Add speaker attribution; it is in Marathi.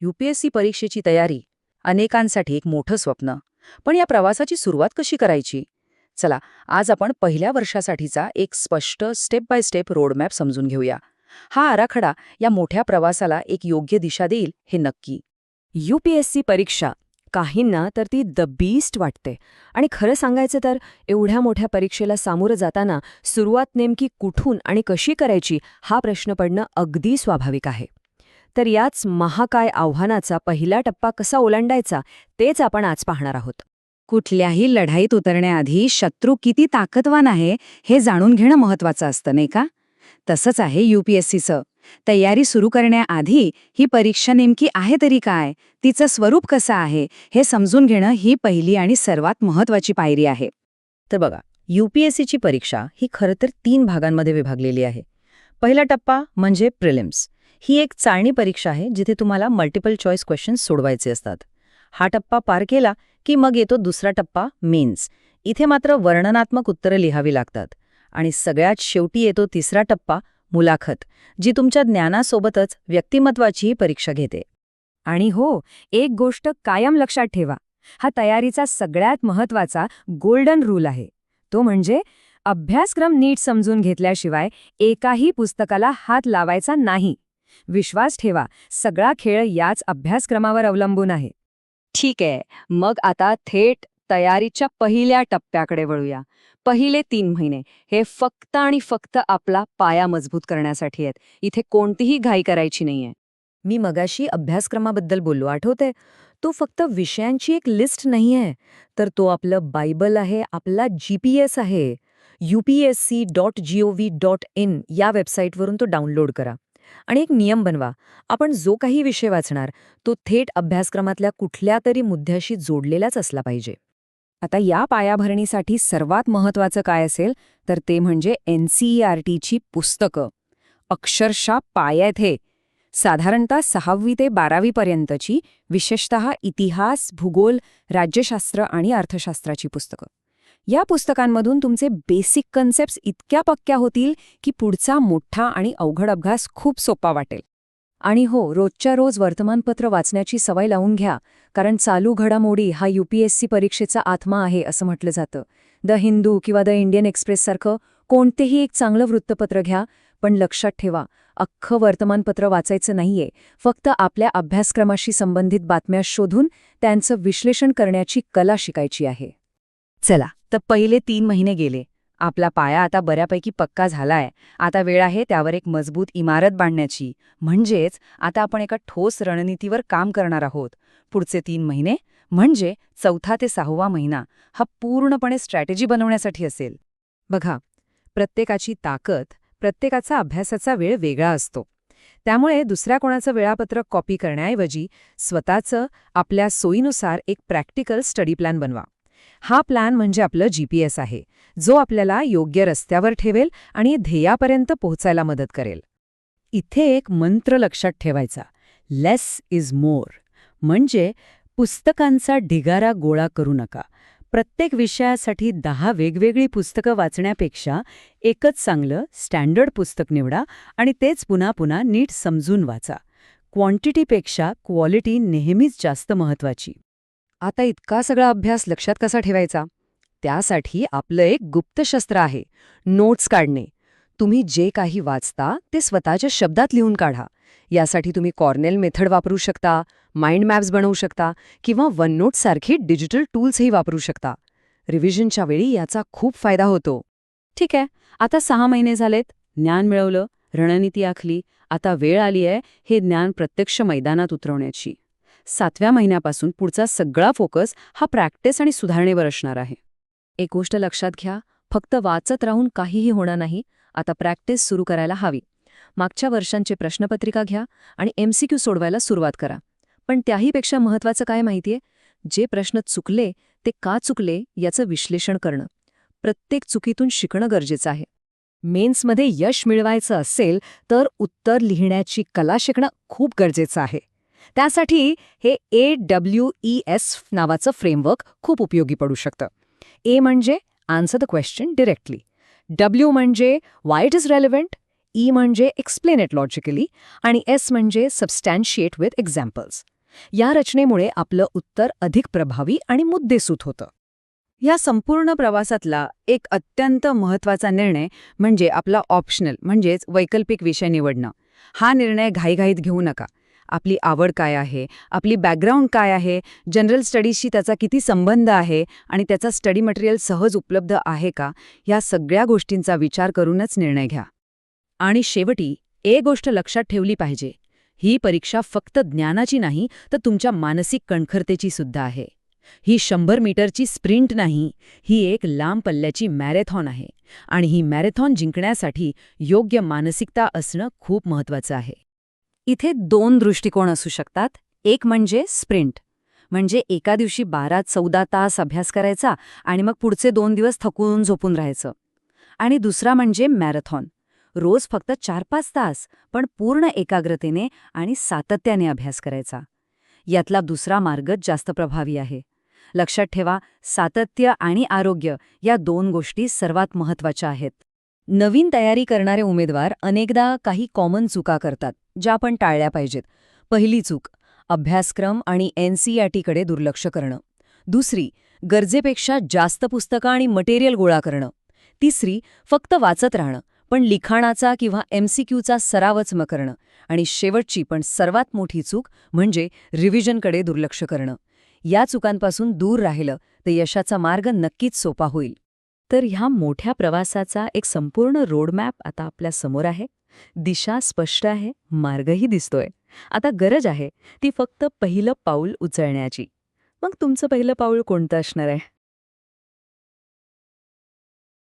Speaker 1: यूपीएससी परीक्षेची तयारी अनेकांसाठी एक मोठं स्वप्न. पण या प्रवासाची सुरुवात कशी करायची? चला, आज आपण पहिल्या वर्षासाठीचा एक स्पष्ट स्टेप बाय स्टेप रोडमॅप समजून घेऊया. हा आराखडा या मोठ्या प्रवासाला एक योग्य दिशा देईल हे नक्की.
Speaker 2: यूपीएससी परीक्षा काहींना तर ती द बीस्ट वाटते. आणि खरं सांगायचं तर एवढ्या मोठ्या परीक्षेला सामोरं जाताना सुरुवात नेमकी कुठून आणि कशी करायची हा प्रश्न पडणं अगदी स्वाभाविक आहे. तर याच महाकाय आव्हानाचा पहिला टप्पा कसा ओलांडायचा तेच आपण आज पाहणार आहोत.
Speaker 1: कुठल्याही लढाईत उतरण्याआधी शत्रू किती ताकदवान आहे हे जाणून घेणं महत्वाचं असतं, नाही का? तसंच आहे यूपीएससीचं. तयारी सुरू करण्याआधी ही परीक्षा नेमकी आहे तरी काय, तिचं स्वरूप कसं आहे हे समजून घेणं ही पहिली आणि सर्वात महत्वाची पायरी आहे. तर बघा, यूपीएससीची परीक्षा ही खरं तर 3 भागांमध्ये विभागलेली आहे. पहिला टप्पा म्हणजे प्रिलिम्स. ही एक चाळणी परीक्षा आहे जिथे तुम्हाला मल्टिपल चॉईस क्वेश्चन्स सोडवायचे असतात. हा टप्पा पार केला की मग येतो दुसरा टप्पा, मेन्स. इथे मात्र वर्णनात्मक उत्तरं लिहावी लागतात. आणि सगळ्यात शेवटी येतो तिसरा टप्पा, मुलाखत, जी तुमच्या ज्ञानासोबतच व्यक्तिमत्वाचीही परीक्षा घेते.
Speaker 2: आणि हो, एक गोष्ट कायम लक्षात ठेवा, हा तयारीचा सगळ्यात महत्वाचा गोल्डन रूल आहे. तो म्हणजे अभ्यासक्रम नीट समजून घेतल्याशिवाय एकाही पुस्तकाला हात लावायचा नाही. विश्वास ठेवा, सगळा खेळ याच अभ्यासक्रमावर अवलंबून आहे.
Speaker 1: ठीक आहे, मग आता थेट तयारीच्या पहिल्या टप्प्याकडे वळूया. पहिले 3 महिने हे फक्त आणि फक्त आपला पाया मजबूत करण्यासाठी आहेत. इथे कोणतीही घाई करायची नाहीये.
Speaker 2: मी मगाशी अभ्यासक्रमाबद्दल बोललो, आठवतंय? तो फक्त विषयांची एक लिस्ट नाहीये, तर तो आपलं बायबल आहे, आपला जीपीएस आहे. upsc.gov.in या वेबसाईटवरून तो डाउनलोड करा. आणि एक नियम बनवा, आपण जो काही विषय वाचणार तो थेट अभ्यासक्रमातल्या कुठल्या तरी मुद्द्याशी जोडलेलाच असला पाहिजे. आता या पायाभरणीसाठी सर्वात महत्त्वाचं काय असेल तर ते म्हणजे NCERTची पुस्तकं. अक्षरशः पायात हे. साधारणतः 6वी ते 12वी पर्यंतची, विशेषतः इतिहास, भूगोल, राज्यशास्त्र आणि अर्थशास्त्राची पुस्तकं. या पुस्तकांमधून तुमचे बेसिक कन्सेप्ट्स इतक्या पक्क्या होतील की पुढचा मोठा आणि अवघड अभ्यास खूप सोपा वाटेल.
Speaker 1: आणि हो, रोजच्या रोज वर्तमानपत्र वाचण्याची सवय लावून घ्या, कारण चालू घडामोडी हा यूपीएससी परीक्षेचा आत्मा आहे असं म्हटलं जातं. द हिंदू किंवा द इंडियन एक्सप्रेससारखं कोणतेही एक चांगलं वृत्तपत्र घ्या, पण लक्षात ठेवा, अख्खं वर्तमानपत्र वाचायचं नाहीये. फक्त आपल्या अभ्यासक्रमाशी संबंधित बातम्या शोधून त्यांचं विश्लेषण करण्याची कला शिकायची आहे. चला, तर पहिले 3 महिने गेले. आपला पाया आता बऱ्यापैकी पक्का झालाय. आता वेळ आहे त्यावर एक मजबूत इमारत बांधण्याची. म्हणजेच आता आपण एका ठोस रणनीतीवर काम करणार आहोत. पुढचे 3 महिने म्हणजे 4था ते 6वा महिना हा पूर्णपणे स्ट्रॅटेजी बनवण्यासाठी असेल. बघा, प्रत्येकाची ताकद, प्रत्येकाचा अभ्यासाचा वेळ वेगळा असतो. त्यामुळे दुसऱ्या कोणाचं वेळापत्रक कॉपी करण्याऐवजी स्वतःचं आपल्या सोयीनुसार एक प्रॅक्टिकल स्टडी प्लॅन बनवा. हा प्लॅन म्हणजे आपलं जीपीएस आहे, जो आपल्याला योग्य रस्त्यावर ठेवेल आणि ध्येयापर्यंत पोहोचायला मदत करेल. इथे एक मंत्र लक्षात ठेवायचा, लेस इज मोर. म्हणजे पुस्तकांचा ढिगारा गोळा करू नका. प्रत्येक विषयासाठी 10 वेगवेगळी पुस्तकं वाचण्यापेक्षा एकच चांगलं स्टँडर्ड पुस्तक निवडा आणि तेच पुन्हा पुन्हा नीट समजून वाचा. क्वांटिटीपेक्षा क्वालिटी नेहमीच जास्त महत्वाची. आता इतका सगळा अभ्यास लक्षात कसा ठेवायचा? त्यासाठी आपलं एक गुप्त शस्त्र आहे, नोट्स काढणे. तुम्ही जे काही वाचता ते स्वतःच्या शब्दात लिहून काढा. यासाठी तुम्ही कॉर्नेल मेथड वापरू शकता, माइंड मॅप्स बनवू शकता किंवा OneNote सारखी डिजिटल टूल्सही वापरू शकता. रिव्हिजनच्या वेळी याचा खूप फायदा होतो. ठीक आहे, आता 6 महिने झालेत, ज्ञान मिळवलं, रणनीती आखली. आता वेळ आली आहे हे ज्ञान प्रत्यक्ष मैदानात उतरवण्याची. 7व्या महिन्यापासून पुढचा सगळा फोकस हा प्रॅक्टिस आणि सुधारणेवर असणार आहे. एक गोष्ट लक्षात घ्या, फक्त वाचत राहून काहीही होणार नाही. आता प्रॅक्टिस सुरू करायला हवी. मागच्या वर्षांची प्रश्नपत्रिका घ्या आणि MCQ सोडवायला सुरुवात करा. पण त्याहीपेक्षा महत्त्वाचं काय माहितीये? जे प्रश्न चुकले ते का चुकले याचं विश्लेषण करणं. प्रत्येक चुकीतून शिकणं गरजेचं आहे. मेन्समध्ये यश मिळवायचं असेल तर उत्तर लिहिण्याची कला शिकणं खूप गरजेचं आहे. त्यासाठी हे AWES नावाचं फ्रेमवर्क खूप उपयोगी पडू शकतं. A म्हणजे answer the question directly. W म्हणजे why it is relevant. E म्हणजे एक्सप्लेन इट लॉजिकली आणि एस म्हणजे सबस्टॅन्शिएट विथ एक्झाम्पल्स. या रचनेमुळे आपलं उत्तर अधिक प्रभावी आणि मुद्देसूद होतं.
Speaker 3: ह्या संपूर्ण प्रवासातला एक अत्यंत महत्त्वाचा निर्णय म्हणजे आपला ऑप्शनल म्हणजेच वैकल्पिक विषय निवडणं. हा निर्णय घाईघाईत घेऊ नका. आपली आवड काय आहे, आपली बॅकग्राऊंड काय आहे, जनरल स्टडीजशी त्याचा किती संबंध आहे आणि त्याचा स्टडी मटेरियल सहज उपलब्ध आहे का, ह्या सगळ्या गोष्टींचा विचार करूनच निर्णय घ्या.
Speaker 2: आणि शेवटी एक गोष्ट लक्षात ठेवली पाहिजे, ही परीक्षा फक्त ज्ञानाची नाही तर तुमच्या मानसिक कणखरतेची सुद्धा आहे. ही 100 मीटरची स्प्रिंट नाही, ही एक लांब पल्ल्याची मॅरेथॉन आहे. आणि ही मॅरेथॉन जिंकण्यासाठी योग्य मानसिकता असणं खूप महत्त्वाचं आहे.
Speaker 1: इथे 2 दृष्टिकोन असू शकतात. एक म्हणजे स्प्रिंट, म्हणजे एका दिवशी 12-14 तास अभ्यास करायचा आणि मग पुढचे 2 दिवस थकून झोपून राहायचं. आणि दुसरा म्हणजे मॅरेथॉन, रोज फक्त 4-5 तास पण पूर्ण एकाग्रतेने आणि सातत्याने अभ्यास करायचा. यातला दुसरा मार्गच जास्त प्रभावी आहे. लक्षात ठेवा, सातत्य आणि आरोग्य या 2 गोष्टी सर्वात महत्त्वाच्या आहेत. नवीन तयारी करणारे उमेदवार अनेकदा काही कॉमन चुका करतात, ज्या आपण टाळल्या पाहिजेत. पहिली चूक, अभ्यासक्रम आणि NCERTकडे दुर्लक्ष करणं. दुसरी, गरजेपेक्षा जास्त पुस्तकं आणि मटेरियल गोळा करणं. तिसरी, फक्त वाचत राहणं, पण लिखाणाचा किंवा MCQचा सरावच न करणं. आणि शेवटची पण सर्वात मोठी चूक म्हणजे रिव्हिजनकडे दुर्लक्ष करणं. या चुकांपासून दूर राहिलं तर यशाचा मार्ग नक्कीच सोपा होईल. तर ह्या मोठ्या प्रवासाचा एक संपूर्ण रोडमॅप आता आपल्या समोर आहे. दिशा स्पष्ट आहे, मार्गही दिसतोय. आता गरज आहे ती फक्त पहिलं पाऊल उचलण्याची. मग तुमचं पहिलं पाऊल कोणतं असणार आहे?